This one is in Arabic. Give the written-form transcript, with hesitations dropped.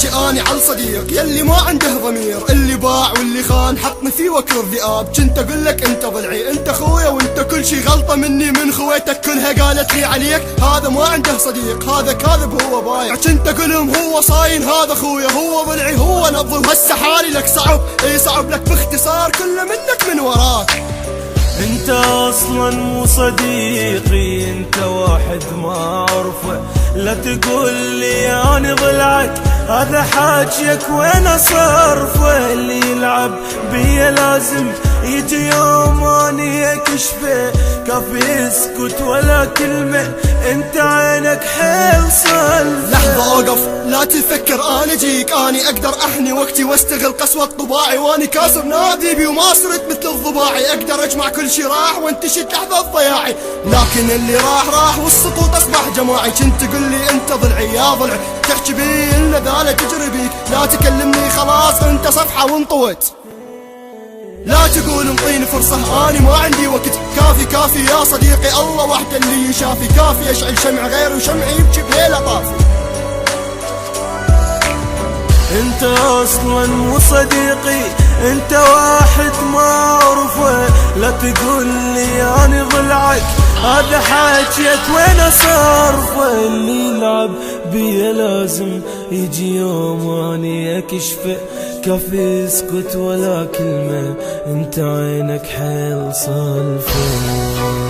احكي اني عن صديق يلي ما عنده ضمير، اللي باع واللي خان حطني في وكر الذئاب. كنت اقول لك انت ضلعي انت خويا، وانت كل شي غلطة مني من خويتك كلها قالت لي عليك هذا ما عنده صديق، هذا كاذب هو بايع. كنت اقولهم هو صاين هذا خويا، هو ضلعي هو نبضي، وهسه حالي لك صعب، اي صعب لك باختصار كله منك من وراك. انت اصلا مو صديقي، انت واحد ما اعرفه، لا تقول لي اني ضلعك، هذا حاجيك وين صرفه. اللي يلعب بيا لازم يجي يوم اني اكشفه، كافي يسكت ولا كلمة، انت عينك حيل صلفه. لحظة اوقف لا تفكر انا جيك، اني اقدر احني وقتي واستغل قسوة طباعي، واني كاسر ناديبي وما صرت مثل الضباعي، اقدر اجمع كل شي راح وانتشت لحظة ضياعي، لكن اللي راح والسقوط اصبح جماعي. كنت تقول لي انت ضلعي يا ضلع، تحكي بي الا ذاله تجري بيك، لا تكلمني خلاص انت صفحة وانطوت، لا تقول انطيني فرصة اني ما عندي وقت. كافي كافي يا صديقي الله وحده اللي يشافي، كافي اشعل شمع غير وشمعي يبكي بليلة طافي. انت اصلا مو صديقي، انت واحد ما اعرفه، لا تقول لي اني ضلعك، هذا حاجيك وين صرفه. اللي يلعب بيا لازم يجي يوم واني اكشفه، كافي اسكت ولا كلمة، انت عينك حيل صلفه.